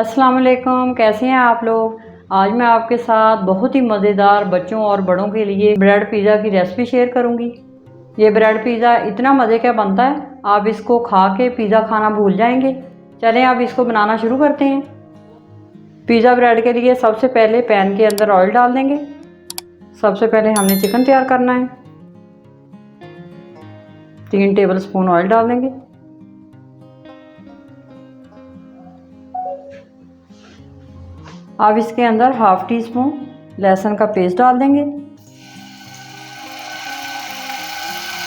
अस्सलाम वालेकुम, कैसे हैं आप लोग। आज मैं आपके साथ बहुत ही मज़ेदार बच्चों और बड़ों के लिए ब्रेड पिज़्ज़ा की रेसिपी शेयर करूंगी। ये ब्रेड पिज़्ज़ा इतना मज़े का बनता है, आप इसको खा के पिज़्ज़ा खाना भूल जाएंगे। चलें अब इसको बनाना शुरू करते हैं। पिज़्ज़ा ब्रेड के लिए सबसे पहले पैन के अंदर ऑयल डाल देंगे। सबसे पहले हमने चिकन तैयार करना है। 3 टेबल स्पून ऑयल डाल देंगे। अब इसके अंदर हाफ टी स्पून लहसुन का पेस्ट डाल देंगे।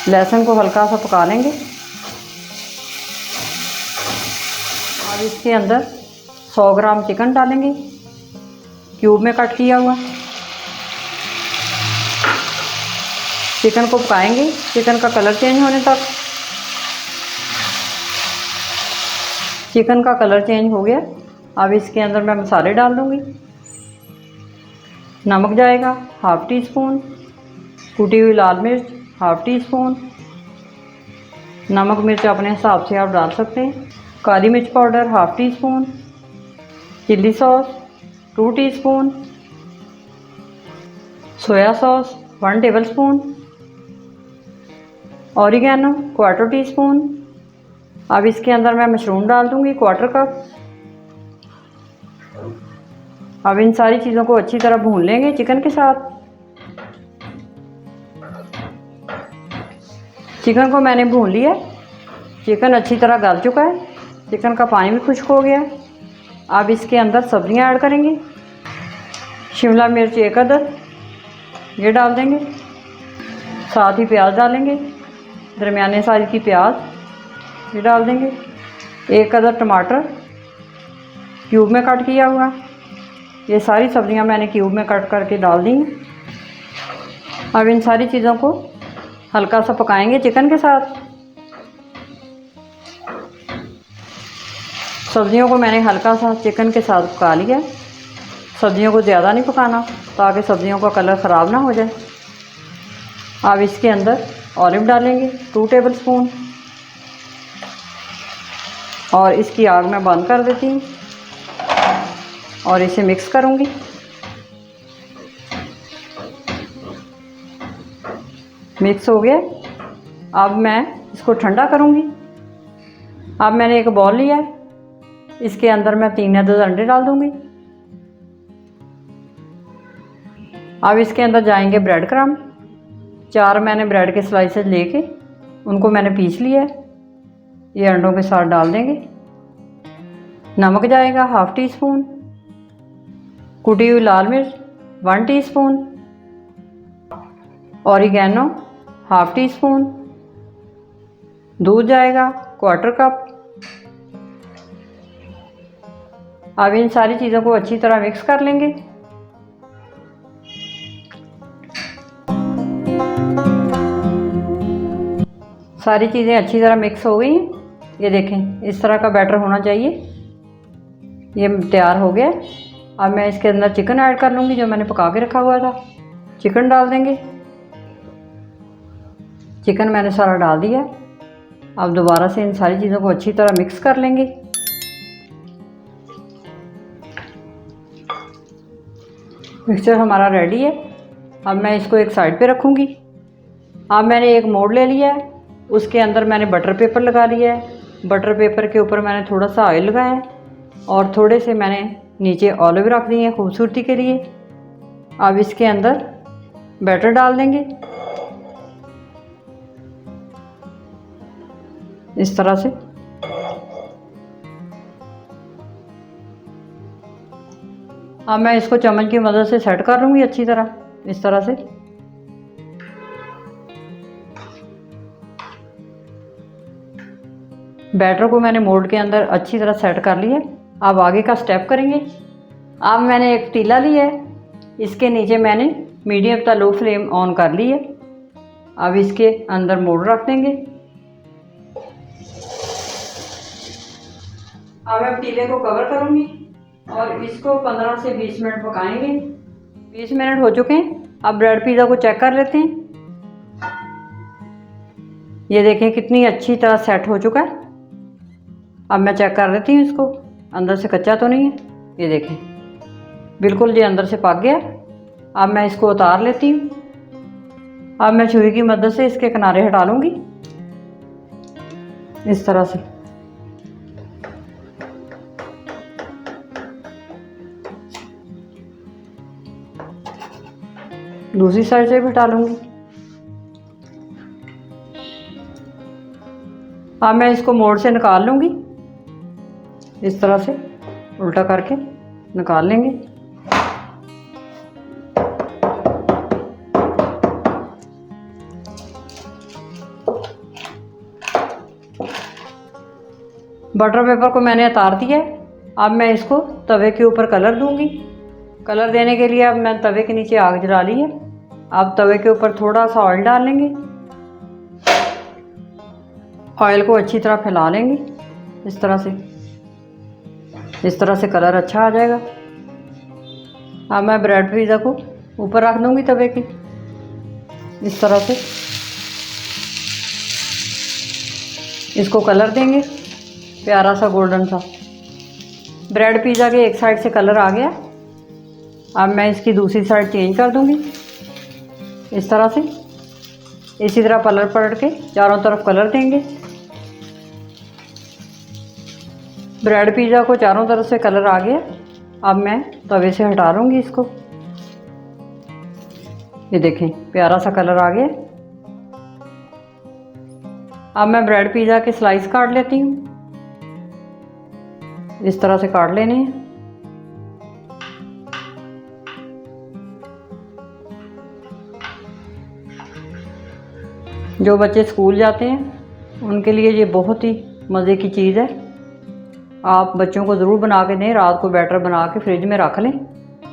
लहसुन को हल्का सा पका लेंगे। अब इसके अंदर 100 ग्राम चिकन डालेंगे, क्यूब में कट किया हुआ। चिकन को पकाएंगे चिकन का कलर चेंज होने तक। चिकन का कलर चेंज हो गया। अब इसके अंदर मैं मसाले डाल दूंगी। नमक जाएगा हाफ टी स्पून, कुटी हुई लाल मिर्च हाफ टी स्पून। नमक मिर्च अपने हिसाब से आप डाल सकते हैं। काली मिर्च powder half tea spoon, chilli sauce 2 teaspoon, soya sauce 1 table spoon, oregano 1/4 teaspoon. अब इसके अंदर मैं मशरूम डाल दूंगी 1/4 कप। अब इन सारी चीज़ों को अच्छी तरह भून लेंगे चिकन के साथ। चिकन को मैंने भून लिया। चिकन अच्छी तरह गल चुका है। चिकन का पानी भी खुश्क हो गया। अब इसके अंदर सब्जियां ऐड करेंगे। शिमला मिर्च 1 अदद ये डाल देंगे। साथ ही प्याज डालेंगे, दरमियाने साइज की प्याज ये डाल देंगे। 1 अदद टमाटर क्यूब में कट किया हुआ। ये सारी सब्जियां मैंने क्यूब में कट करके डाल दी। अब इन सारी चीज़ों को हल्का सा पकाएंगे चिकन के साथ। सब्जियों को मैंने हल्का सा चिकन के साथ पका लिया। सब्जियों को ज़्यादा नहीं पकाना ताकि सब्जियों का कलर ख़राब ना हो जाए। अब इसके अंदर ऑलिव डालेंगे 2 टेबल स्पून और इसकी आग मैं बंद कर देती हूँ और इसे मिक्स करूँगी। मिक्स हो गया। अब मैं इसको ठंडा करूँगी। अब मैंने एक बॉल लिया है, इसके अंदर मैं 3 अदद अंडे डाल दूँगी। अब इसके अंदर जाएंगे ब्रेड क्रम्ब। 4 मैंने ब्रेड के स्लाइसेस लेके उनको मैंने पीस लिया है, ये अंडों के साथ डाल देंगे। नमक जाएगा हाफ टी स्पून, कुटी हुई लाल मिर्च 1 teaspoon, oregano half tea spoon, दूध जाएगा 1/4 कप। अब इन सारी चीज़ों को अच्छी तरह मिक्स कर लेंगे। सारी चीज़ें अच्छी तरह मिक्स हो गई। ये देखें इस तरह का बैटर होना चाहिए। ये तैयार हो गया। अब मैं इसके अंदर चिकन ऐड कर लूँगी जो मैंने पका के रखा हुआ था। चिकन डाल देंगे। चिकन मैंने सारा डाल दिया। अब दोबारा से इन सारी चीज़ों को अच्छी तरह मिक्स कर लेंगे। मिक्सचर हमारा रेडी है। अब मैं इसको एक साइड पे रखूँगी। अब मैंने एक मोल्ड ले लिया है, उसके अंदर मैंने बटर पेपर लगा लिया है। बटर पेपर के ऊपर मैंने थोड़ा सा ऑयल लगाया है और थोड़े से मैंने नीचे ऑलिव रख दिए हैं खूबसूरती के लिए। अब इसके अंदर बैटर डाल देंगे इस तरह से। अब मैं इसको चम्मच की मदद से सेट कर लूँगी अच्छी तरह इस तरह से। बैटर को मैंने मोल्ड के अंदर अच्छी तरह सेट कर लिया। अब आगे का स्टेप करेंगे। अब मैंने एक पतीला लिया है, इसके नीचे मैंने मीडियम तक लो फ्लेम ऑन कर ली है। अब इसके अंदर मोल्ड रख देंगे। अब मैं पतीले को कवर करूँगी और इसको 15 से 20 मिनट पकाएंगे। 20 मिनट हो चुके हैं। अब ब्रेड पिज़्ज़ा को चेक कर लेते हैं। ये देखें कितनी अच्छी तरह सेट हो चुका है। अब मैं चेक कर लेती हूँ इसको। अंदर से कच्चा तो नहीं है। ये देखें बिल्कुल ये अंदर से पक गया। अब मैं इसको उतार लेती हूँ। अब मैं छुरी की मदद से इसके किनारे हटा लूँगी इस तरह से। दूसरी साइड से भी हटा लूँगी। अब मैं इसको मोड़ से निकाल लूँगी इस तरह से, उल्टा करके निकाल लेंगे। बटर पेपर को मैंने उतार दिया है। अब मैं इसको तवे के ऊपर कलर दूंगी। कलर देने के लिए अब मैं तवे के नीचे आग जला ली है। अब तवे के ऊपर थोड़ा सा ऑयल डाल लेंगे। ऑयल को अच्छी तरह फैला लेंगे इस तरह से। इस तरह से कलर अच्छा आ जाएगा। अब मैं ब्रेड पिज़्ज़ा को ऊपर रख दूंगी तवे के इस तरह से। इसको कलर देंगे प्यारा सा गोल्डन सा। ब्रेड पिज़्ज़ा के एक साइड से कलर आ गया। अब मैं इसकी दूसरी साइड चेंज कर दूंगी इस तरह से। इसी तरह पलट के चारों तरफ कलर देंगे। ब्रेड पिज़्ज़ा को चारों तरफ से कलर आ गया। अब मैं तवे से हटा लूँगी इसको। ये देखें प्यारा सा कलर आ गया। अब मैं ब्रेड पिज़्ज़ा के स्लाइस काट लेती हूँ। इस तरह से काट लेने हैं। जो बच्चे स्कूल जाते हैं उनके लिए ये बहुत ही मज़े की चीज़ है। आप बच्चों को ज़रूर बना के दें। रात को बैटर बना के फ्रिज में रख लें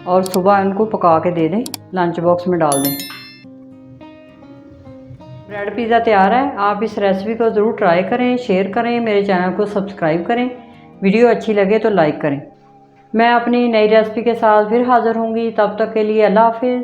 और सुबह इनको पका के दे दें, लंच बॉक्स में डाल दें। ब्रेड पिज़्ज़ा तैयार है। आप इस रेसिपी को ज़रूर ट्राई करें, शेयर करें, मेरे चैनल को सब्सक्राइब करें। वीडियो अच्छी लगे तो लाइक करें। मैं अपनी नई रेसिपी के साथ फिर हाज़िर होंगी। तब तक के लिए अल्लाह हाफिज़।